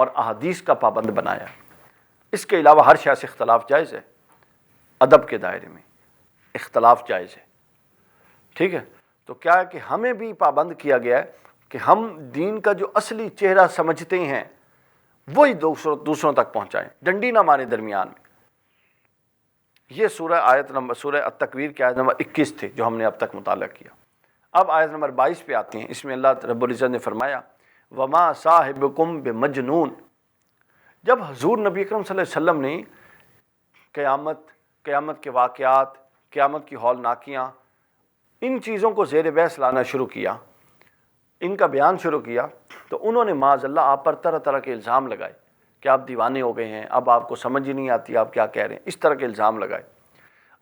اور احادیث کا پابند بنایا۔ اس کے علاوہ ہر شے سے اختلاف جائز ہے، ادب کے دائرے میں اختلاف جائز ہے، ٹھیک ہے۔ تو کیا ہے کہ ہمیں بھی پابند کیا گیا ہے کہ ہم دین کا جو اصلی چہرہ سمجھتے ہیں وہی دوسروں تک پہنچائیں، ڈنڈی نہ مارے درمیان میں۔ یہ سورہ التکویر کی آیت نمبر 21 تھی جو ہم نے اب تک مطالعہ کیا۔ اب آیت نمبر 22 پہ آتے ہیں۔ اس میں اللہ رب العزت نے فرمایا وما صاحبکم بمجنون۔ جب حضور نبی اکرم صلی اللہ علیہ وسلم نے قیامت کے واقعات، قیامت کی ہولناکیاں، ان چیزوں کو زیر بحث لانا شروع کیا، ان کا بیان شروع کیا، تو انہوں نے معاذ اللہ آپ پر طرح طرح کے الزام لگائے کہ آپ دیوانے ہو گئے ہیں، اب آپ کو سمجھ ہی نہیں آتی آپ کیا کہہ رہے ہیں، اس طرح کے الزام لگائے۔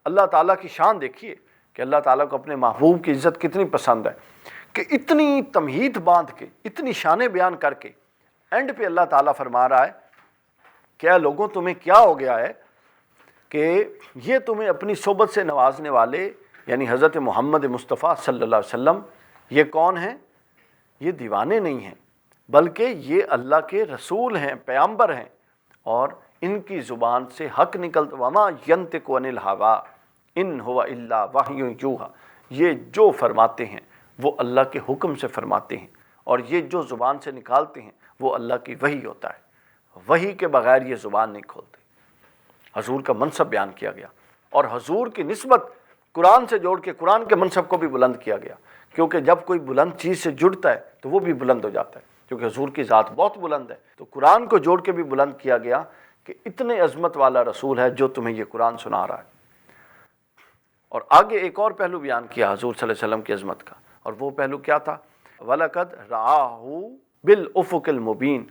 اللہ تعالیٰ کی شان دیکھیے کہ اللہ تعالیٰ کو اپنے محبوب کی عزت کتنی پسند ہے کہ اتنی تمہید باندھ کے، اتنی شانیں بیان کر کے اینڈ پہ اللہ تعالیٰ فرما رہا ہے کیا لوگوں تمہیں کیا ہو گیا ہے کہ یہ تمہیں اپنی صحبت سے نوازنے والے یعنی حضرت محمد مصطفیٰ صلی اللہ علیہ وسلم یہ کون ہیں؟ یہ دیوانے نہیں ہیں بلکہ یہ اللہ کے رسول ہیں، پیغمبر ہیں، اور ان کی زبان سے حق نکلتا وما ینطق عن الہوا ان ہوا الا وحی یوحی، یہ جو فرماتے ہیں وہ اللہ کے حکم سے فرماتے ہیں، اور یہ جو زبان سے نکالتے ہیں وہ اللہ کی وحی ہوتا ہے، وحی کے بغیر یہ زبان نہیں کھولتے۔ حضور کا منصب بیان کیا گیا اور حضور کی نسبت قرآن سے جوڑ کے قرآن کے منصب کو بھی بلند کیا گیا، کیونکہ جب کوئی بلند چیز سے جڑتا ہے تو وہ بھی بلند ہو جاتا ہے، کیونکہ حضور کی ذات بہت بلند ہے، تو قرآن کو جوڑ کے بھی بلند کیا گیا کہ اتنے عظمت والا رسول ہے جو تمہیں یہ قرآن سنا رہا ہے۔ اور آگے ایک اور پہلو بیان کیا حضور صلی اللہ علیہ وسلم کی عظمت کا، اور وہ پہلو کیا تھا؟ وَلَقَدْ رَآهُ بِالْأُفُقِ الْمُبِينِ،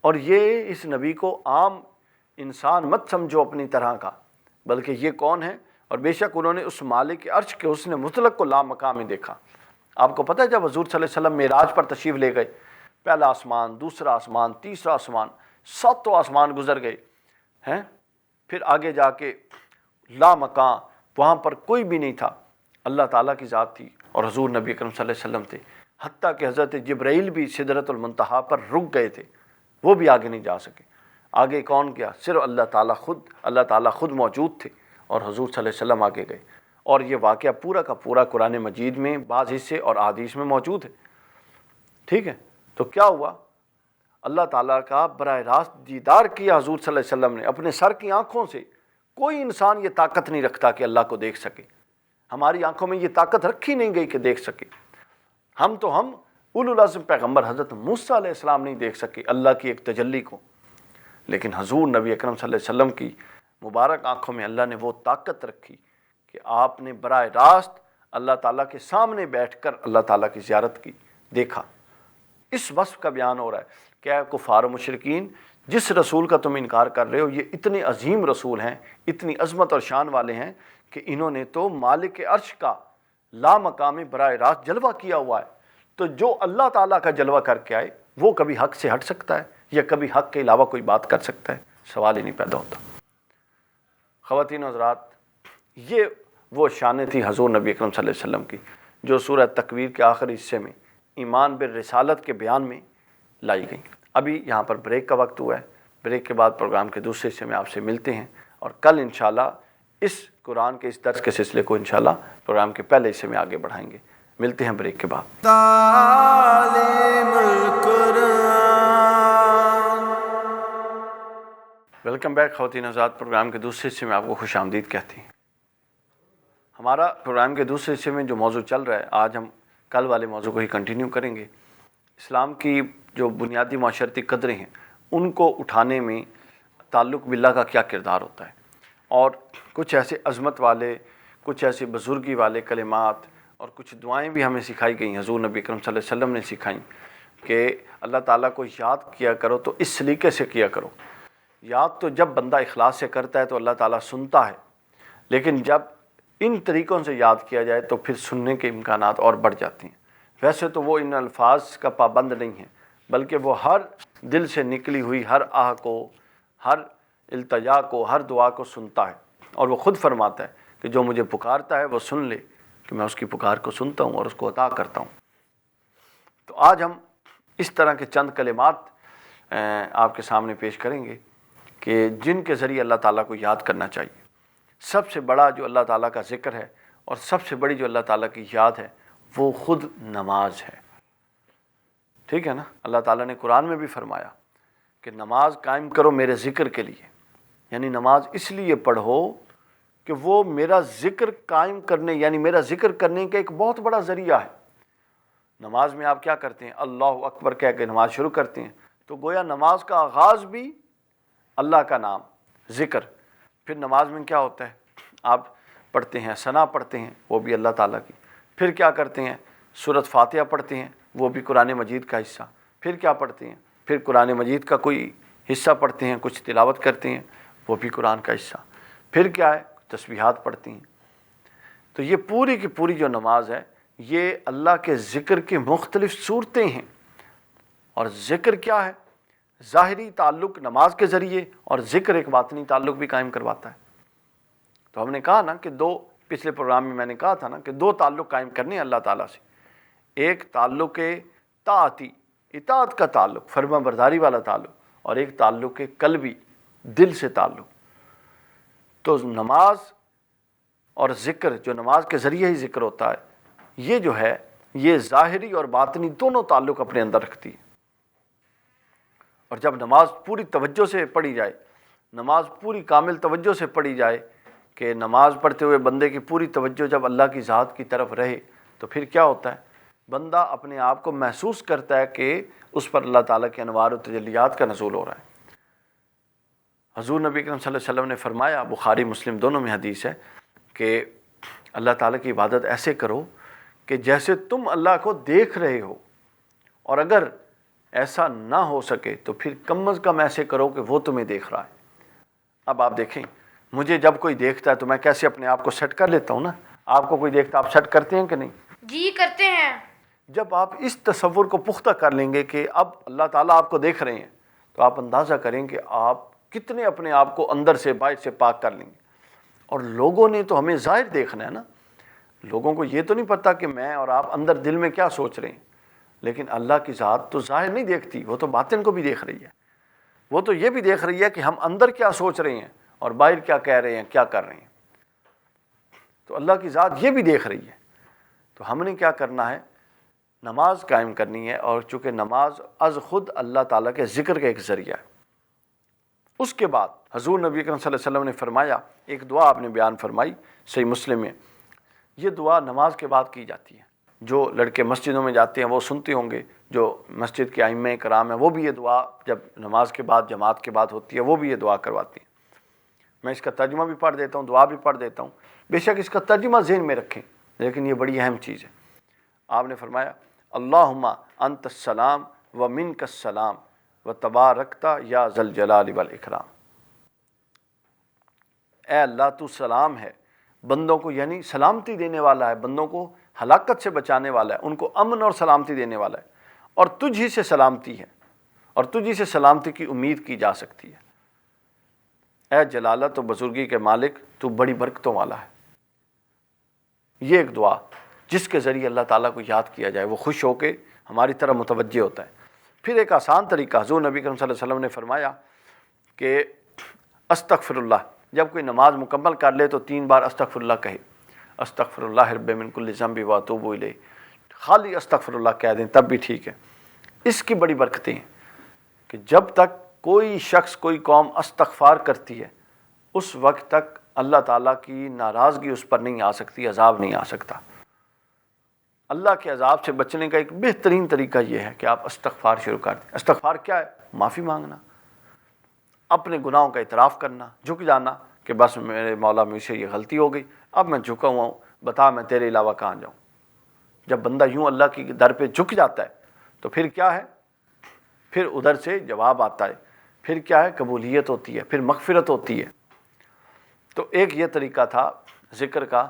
اور یہ اس نبی کو عام انسان مت سمجھو اپنی طرح کا، بلکہ یہ کون ہے؟ اور بے شک انہوں نے اس مالک عرش کے حسن مطلق کو لامقامی دیکھا۔ آپ کو پتہ ہے جب حضور صلی اللہ علیہ وسلم معراج پر تشریف لے گئے، پہلا آسمان، دوسرا آسمان، تیسرا آسمان، 7 آسمان گزر گئے ہیں، پھر آگے جا کے لامکان، وہاں پر کوئی بھی نہیں تھا، اللہ تعالیٰ کی ذات تھی اور حضور نبی اکرم صلی اللہ علیہ وسلم تھے، حتیٰ کہ حضرت جبرائیل بھی سدرۃ المنتہا پر رک گئے تھے، وہ بھی آگے نہیں جا سکے۔ آگے کون گیا؟ صرف اللہ تعالیٰ خود موجود تھے اور حضور صلی اللہ علیہ وسلم آگے گئے، اور یہ واقعہ پورا کا پورا قرآن مجید میں بعض حصے اور احادیث میں موجود ہے، ٹھیک ہے۔ تو کیا ہوا؟ اللہ تعالیٰ کا براہ راست دیدار کیا حضور صلی اللہ علیہ وسلم نے اپنے سر کی آنکھوں سے۔ کوئی انسان یہ طاقت نہیں رکھتا کہ اللہ کو دیکھ سکے، ہماری آنکھوں میں یہ طاقت رکھی نہیں گئی کہ دیکھ سکے۔ ہم اولو العزم پیغمبر حضرت موسیٰ علیہ السلام نہیں دیکھ سکے اللہ کی ایک تجلی کو، لیکن حضور نبی اکرم صلی اللہ علیہ وسلم کی مبارک آنکھوں میں اللہ نے وہ طاقت رکھی کہ آپ نے براہ راست اللہ تعالیٰ کے سامنے بیٹھ کر اللہ تعالیٰ کی زیارت کی، دیکھا۔ اس وصف کا بیان ہو رہا ہے کہ اے کفار و مشرکین، جس رسول کا تم انکار کر رہے ہو یہ اتنے عظیم رسول ہیں، اتنی عظمت اور شان والے ہیں کہ انہوں نے تو مالک عرش کا لامقامی براہ راست جلوہ کیا ہوا ہے، تو جو اللہ تعالیٰ کا جلوہ کر کے آئے وہ کبھی حق سے ہٹ سکتا ہے یا کبھی حق کے علاوہ کوئی بات کر سکتا ہے؟ سوال ہی نہیں پیدا ہوتا۔ خواتین و حضرات، یہ وہ شانیں تھی حضور نبی اکرم صلی اللہ علیہ وسلم کی جو سورہ تکویر کے آخری حصے میں ایمان بالرسالت کے بیان میں لائی گئی۔ ابھی یہاں پر بریک کا وقت ہوا ہے، بریک کے بعد پروگرام کے دوسرے حصے میں آپ سے ملتے ہیں، اور کل انشاءاللہ اس قرآن کے اس درس کے سلسلے کو انشاءاللہ پروگرام کے پہلے حصے میں آگے بڑھائیں گے۔ ملتے ہیں بریک کے بعد۔ تعلیم القرآن۔ ویلکم بیک خواتین حضرات، پروگرام کے دوسرے حصے میں آپ کو خوش آمدید کہتے ہیں۔ ہمارا پروگرام کے دوسرے حصے میں جو موضوع چل رہا ہے، آج ہم کل والے موضوع کو ہی کنٹینیو کریں گے۔ اسلام کی جو بنیادی معاشرتی قدریں ہیں ان کو اٹھانے میں تعلق باللہ کا کیا کردار ہوتا ہے، اور کچھ ایسے عظمت والے، کچھ ایسے بزرگی والے کلمات اور کچھ دعائیں بھی ہمیں سکھائی گئیں، حضور نبی اکرم صلی اللہ علیہ وسلم نے سکھائیں کہ اللہ تعالیٰ کو یاد کیا کرو تو اس سلیقے سے کیا کرو۔ یاد تو جب بندہ اخلاص سے کرتا ہے تو اللہ تعالیٰ سنتا ہے، لیکن جب ان طریقوں سے یاد کیا جائے تو پھر سننے کے امکانات اور بڑھ جاتے ہیں۔ ویسے تو وہ ان الفاظ کا پابند نہیں ہے، بلکہ وہ ہر دل سے نکلی ہوئی ہر آہ کو، ہر التجا کو، ہر دعا کو سنتا ہے، اور وہ خود فرماتا ہے کہ جو مجھے پکارتا ہے وہ سن لے کہ میں اس کی پکار کو سنتا ہوں اور اس کو عطا کرتا ہوں۔ تو آج ہم اس طرح کے چند کلمات آپ کے سامنے پیش کریں گے کہ جن کے ذریعے اللہ تعالیٰ کو یاد کرنا چاہیے۔ سب سے بڑا جو اللہ تعالیٰ کا ذکر ہے اور سب سے بڑی جو اللہ تعالیٰ کی یاد ہے وہ خود نماز ہے، ٹھیک ہے نا۔ اللہ تعالیٰ نے قرآن میں بھی فرمایا کہ نماز قائم کرو میرے ذکر کے لیے، یعنی نماز اس لیے پڑھو کہ وہ میرا ذکر قائم کرنے، یعنی میرا ذکر کرنے کا ایک بہت بڑا ذریعہ ہے۔ نماز میں آپ کیا کرتے ہیں؟ اللہ اکبر کہہ کے نماز شروع کرتے ہیں، تو گویا نماز کا آغاز بھی اللہ کا نام، ذکر۔ پھر نماز میں کیا ہوتا ہے؟ آپ پڑھتے ہیں، ثنا پڑھتے ہیں، وہ بھی اللہ تعالیٰ کی۔ پھر کیا کرتے ہیں؟ سورۃ فاتحہ پڑھتے ہیں، وہ بھی قرآن مجید کا حصہ۔ پھر کیا پڑھتے ہیں؟ پھر قرآن مجید کا کوئی حصہ پڑھتے ہیں، کچھ تلاوت کرتے ہیں، وہ بھی قرآن کا حصہ۔ پھر کیا ہے؟ تسبیحات پڑھتی ہیں۔ تو یہ پوری کی پوری جو نماز ہے یہ اللہ کے ذکر کی مختلف صورتیں ہیں۔ اور ذکر کیا ہے؟ ظاہری تعلق نماز کے ذریعے، اور ذکر ایک باطنی تعلق بھی قائم کرواتا ہے۔ تو ہم نے کہا نا کہ پچھلے پروگرام میں نے کہا تھا نا کہ دو تعلق قائم کرنے ہیں اللہ تعالیٰ سے۔ ایک تعلق طاعتی، اطاعت کا تعلق، فرما برداری والا تعلق، اور ایک تعلق قلبی، دل سے تعلق۔ تو نماز اور ذکر، جو نماز کے ذریعے ہی ذکر ہوتا ہے، یہ جو ہے یہ ظاہری اور باطنی دونوں تعلق اپنے اندر رکھتی ہے۔ اور جب نماز پوری توجہ سے پڑھی جائے، نماز پوری کامل توجہ سے پڑھی جائے، کہ نماز پڑھتے ہوئے بندے کی پوری توجہ جب اللہ کی ذات کی طرف رہے، تو پھر کیا ہوتا ہے؟ بندہ اپنے آپ کو محسوس کرتا ہے کہ اس پر اللہ تعالیٰ کے انوار و تجلیات کا نزول ہو رہا ہے۔ حضور نبی اکرم صلی اللہ علیہ وسلم نے فرمایا، بخاری مسلم دونوں میں حدیث ہے، کہ اللہ تعالیٰ کی عبادت ایسے کرو کہ جیسے تم اللہ کو دیکھ رہے ہو، اور اگر ایسا نہ ہو سکے تو پھر کم از کم ایسے کرو کہ وہ تمہیں دیکھ رہا ہے۔ اب آپ دیکھیں، مجھے جب کوئی دیکھتا ہے تو میں کیسے اپنے آپ کو سیٹ کر لیتا ہوں نا۔ آپ کو کوئی دیکھتا، آپ سیٹ کرتے ہیں کہ نہیں؟ جی کرتے ہیں۔ جب آپ اس تصور کو پختہ کر لیں گے کہ اب اللہ تعالیٰ آپ کو دیکھ رہے ہیں، تو آپ اندازہ کریں کہ آپ کتنے اپنے آپ کو اندر سے باہر سے پاک کر لیں گے۔ اور لوگوں نے تو ہمیں ظاہر دیکھنا ہے نا، لوگوں کو یہ تو نہیں پتہ کہ میں اور آپ اندر دل میں کیا سوچ رہے ہیں۔ لیکن اللہ کی ذات تو ظاہر نہیں دیکھتی، وہ تو باطن کو بھی دیکھ رہی ہے۔ وہ تو یہ بھی دیکھ رہی ہے کہ ہم اندر کیا سوچ رہے ہیں اور باہر کیا کہہ رہے ہیں، کیا کر رہے ہیں۔ تو اللہ کی ذات یہ بھی دیکھ رہی ہے۔ تو ہم نے کیا کرنا ہے؟ نماز قائم کرنی ہے، اور چونکہ نماز از خود اللہ تعالیٰ کے ذکر کا ایک ذریعہ ہے۔ اس کے بعد حضور نبی اکرم صلی اللہ علیہ وسلم نے فرمایا، ایک دعا آپ نے بیان فرمائی صحیح مسلم میں، یہ دعا نماز کے بعد کی جاتی ہے۔ جو لڑکے مسجدوں میں جاتے ہیں وہ سنتے ہوں گے، جو مسجد کے ائمہ کرام ہیں وہ بھی یہ دعا جب نماز کے بعد جماعت کے بعد ہوتی ہے وہ بھی یہ دعا کرواتی ہیں۔ میں اس کا ترجمہ بھی پڑھ دیتا ہوں، دعا بھی پڑھ دیتا ہوں، بے شک اس کا ترجمہ ذہن میں رکھیں، لیکن یہ بڑی اہم چیز ہے۔ آپ نے فرمایا، اللہم انت السلام و منک السلام و تبارکت یا ذا الجلال والاکرام۔ اے اللہ تو سلام ہے، بندوں کو یعنی سلامتی دینے والا ہے، بندوں کو ہلاکت سے بچانے والا ہے، ان کو امن اور سلامتی دینے والا ہے، اور تجھ ہی سے سلامتی ہے، اور تجھ ہی سے سلامتی کی امید کی جا سکتی ہے۔ اے جلالت و بزرگی کے مالک، تو بڑی برکتوں والا ہے۔ یہ ایک دعا جس کے ذریعے اللہ تعالیٰ کو یاد کیا جائے، وہ خوش ہو کے ہماری طرف متوجہ ہوتا ہے۔ پھر ایک آسان طریقہ حضور نبی کریم صلی اللہ علیہ وسلم نے فرمایا کہ استغفر اللہ، جب کوئی نماز مکمل کر لے تو 3 بار استغفر اللہ کہے، استغفر اللہ رب من کل ذنب و اتوب الیہ، خالی استغفر اللہ کہہ دیں تب بھی ٹھیک ہے۔ اس کی بڑی برکتیں ہیں کہ جب تک کوئی شخص کوئی قوم استغفار کرتی ہے اس وقت تک اللہ تعالیٰ کی ناراضگی اس پر نہیں آ سکتی، عذاب نہیں آ سکتا۔ اللہ کے عذاب سے بچنے کا ایک بہترین طریقہ یہ ہے کہ آپ استغفار شروع کر دیں۔ استغفار کیا ہے؟ معافی مانگنا، اپنے گناہوں کا اعتراف کرنا، جھک جانا کہ بس میرے مولا مجھ سے یہ غلطی ہو گئی، اب میں جھکا ہوا ہوں، بتا میں تیرے علاوہ کہاں جاؤں۔ جب بندہ یوں اللہ کی در پہ جھک جاتا ہے تو پھر کیا ہے؟ پھر ادھر سے جواب آتا ہے، پھر کیا ہے؟ قبولیت ہوتی ہے، پھر مغفرت ہوتی ہے۔ تو ایک یہ طریقہ تھا ذکر کا،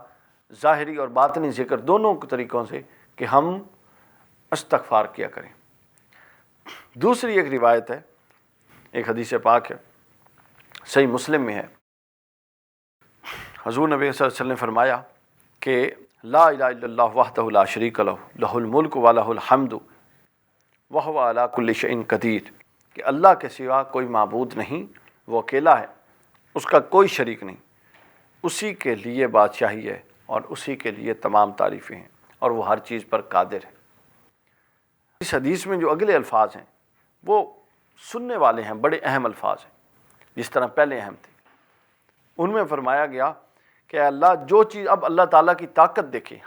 ظاہری اور باطنی ذکر دونوں طریقوں سے، کہ ہم استغفار کیا کریں۔ دوسری ایک روایت ہے، ایک حدیث پاک ہے، صحیح مسلم میں ہے، حضور نبی صلی اللہ علیہ وسلم نے فرمایا کہ لا الہ الا اللہ وحدہ لا شریک لہ، لہ الملک و لہ الحمد وہو علی کل شیء قدیر، کہ اللہ کے سوا کوئی معبود نہیں، وہ اکیلا ہے، اس کا کوئی شریک نہیں، اسی کے لیے بادشاہی ہے اور اسی کے لیے تمام تعریفیں ہیں اور وہ ہر چیز پر قادر ہے۔ اس حدیث میں جو اگلے الفاظ ہیں وہ سننے والے ہیں، بڑے اہم الفاظ ہیں، جس طرح پہلے اہم تھے۔ ان میں فرمایا گیا کہ اللہ جو چیز، اب اللہ تعالیٰ کی طاقت دیکھیں،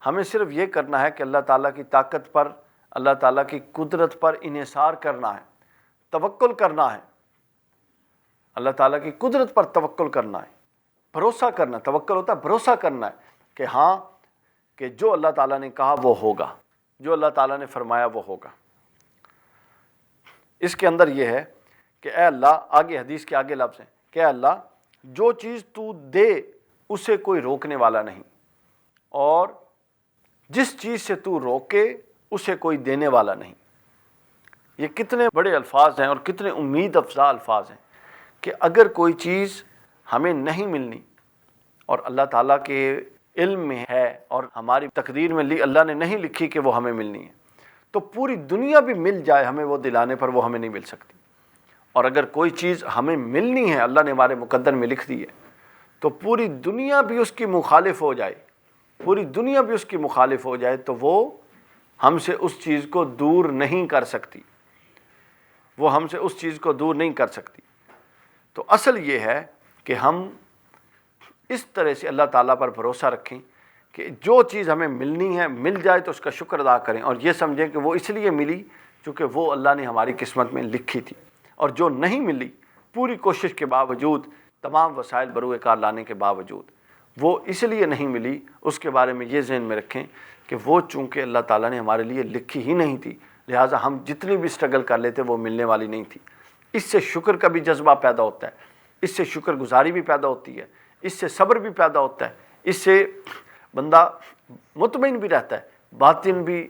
ہمیں صرف یہ کرنا ہے کہ اللہ تعالیٰ کی طاقت پر، اللہ تعالیٰ کی قدرت پر انحصار کرنا ہے، توکل کرنا ہے، اللہ تعالیٰ کی قدرت پر توکل کرنا ہے، بھروسہ کرنا۔ توکل ہوتا ہے بھروسہ کرنا ہے کہ ہاں، کہ جو اللہ تعالیٰ نے کہا وہ ہوگا، جو اللہ تعالیٰ نے فرمایا وہ ہوگا۔ اس کے اندر یہ ہے کہ اے اللہ، آگے حدیث کے آگے لفظ ہیں کہ اے اللہ جو چیز تو دے اسے کوئی روکنے والا نہیں، اور جس چیز سے تو روکے اسے کوئی دینے والا نہیں۔ یہ کتنے بڑے الفاظ ہیں اور کتنے امید افزا الفاظ ہیں کہ اگر کوئی چیز ہمیں نہیں ملنی اور اللہ تعالیٰ کے علم میں ہے اور ہماری تقدیر میں اللہ نے نہیں لکھی کہ وہ ہمیں ملنی ہے، تو پوری دنیا بھی مل جائے ہمیں وہ دلانے پر، وہ ہمیں نہیں مل سکتی۔ اور اگر کوئی چیز ہمیں ملنی ہے، اللہ نے ہمارے مقدر میں لکھ دی ہے، تو پوری دنیا بھی اس کی مخالف ہو جائے، پوری دنیا بھی اس کی مخالف ہو جائے تو وہ ہم سے اس چیز کو دور نہیں کر سکتی، وہ ہم سے اس چیز کو دور نہیں کر سکتی۔ تو اصل یہ ہے کہ ہم اس طرح سے اللہ تعالیٰ پر بھروسہ رکھیں کہ جو چیز ہمیں ملنی ہے مل جائے تو اس کا شکر ادا کریں، اور یہ سمجھیں کہ وہ اس لیے ملی چونکہ وہ اللہ نے ہماری قسمت میں لکھی تھی، اور جو نہیں ملی پوری کوشش کے باوجود، تمام وسائل بروئے کار لانے کے باوجود، وہ اس لیے نہیں ملی، اس کے بارے میں یہ ذہن میں رکھیں کہ وہ چونکہ اللہ تعالیٰ نے ہمارے لیے لکھی ہی نہیں تھی، لہٰذا ہم جتنی بھی اسٹرگل کر لیتے وہ ملنے والی نہیں تھی۔ اس سے شکر کا بھی جذبہ پیدا ہوتا ہے، اس سے شکر گزاری بھی پیدا ہوتی ہے، اس سے صبر بھی پیدا ہوتا ہے، اس سے بندہ مطمئن بھی رہتا ہے، باطن بھی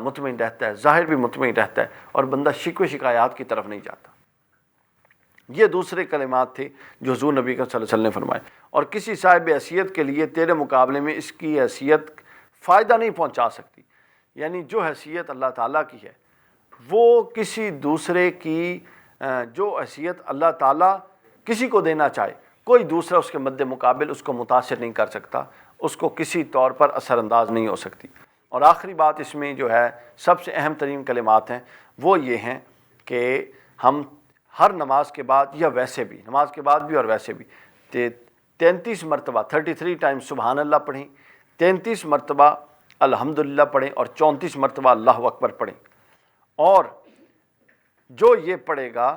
مطمئن رہتا ہے، ظاہر بھی مطمئن رہتا ہے، اور بندہ شکوے شکایات کی طرف نہیں جاتا۔ یہ دوسرے کلمات تھے جو حضور نبی صلی اللہ علیہ وسلم نے فرمائے۔ اور کسی صاحب حیثیت کے لیے تیرے مقابلے میں اس کی حیثیت فائدہ نہیں پہنچا سکتی، یعنی جو حیثیت اللہ تعالیٰ کی ہے وہ کسی دوسرے کی، جو حیثیت اللہ تعالیٰ کسی کو دینا چاہے، کوئی دوسرا اس کے مد مقابل اس کو متاثر نہیں کر سکتا، اس کو کسی طور پر اثر انداز نہیں ہو سکتی۔ اور آخری بات اس میں جو ہے سب سے اہم ترین کلمات ہیں وہ یہ ہیں کہ ہم ہر نماز کے بعد، یا ویسے بھی نماز کے بعد بھی اور ویسے بھی 33 مرتبہ 33 ٹائمز سبحان اللہ پڑھیں، 33 مرتبہ الحمدللہ پڑھیں، اور 34 مرتبہ اللہ اکبر پڑھیں۔ اور جو یہ پڑھے گا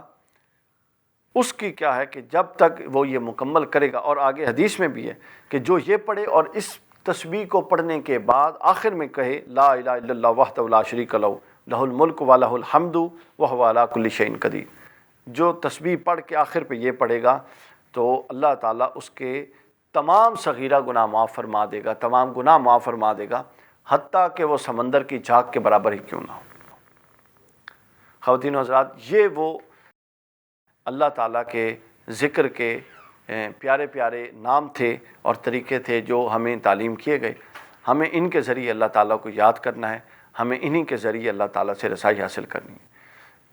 اس کی کیا ہے کہ جب تک وہ یہ مکمل کرے گا، اور آگے حدیث میں بھی ہے کہ جو یہ پڑھے اور اس تسبیح کو پڑھنے کے بعد آخر میں کہے لا الہ الا اللہ وحدہ لا شریک لہ لہ الملک و لہ الحمد وہو علی کل شیء قدیر، جو تسبیح پڑھ کے آخر پہ یہ پڑھے گا تو اللہ تعالیٰ اس کے تمام صغیرہ گناہ معاف فرما دے گا، تمام گناہ معاف فرما دے گا، حتیٰ کہ وہ سمندر کی جھاگ کے برابر ہی کیوں نہ ہو۔ خواتین و حضرات، یہ وہ اللہ تعالیٰ کے ذکر کے پیارے پیارے نام تھے اور طریقے تھے جو ہمیں تعلیم کیے گئے۔ ہمیں ان کے ذریعے اللہ تعالیٰ کو یاد کرنا ہے، ہمیں انہی کے ذریعے اللہ تعالیٰ سے رسائی حاصل کرنی ہے۔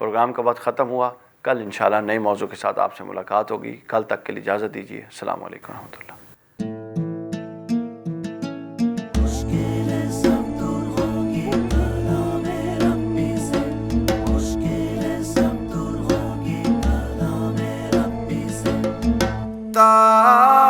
پروگرام کا وقت ختم ہوا، کل انشاءاللہ نئے موضوع کے ساتھ آپ سے ملاقات ہوگی۔ کل تک کے لیے اجازت دیجیے۔ السلام علیکم ورحمۃ اللہ۔ تا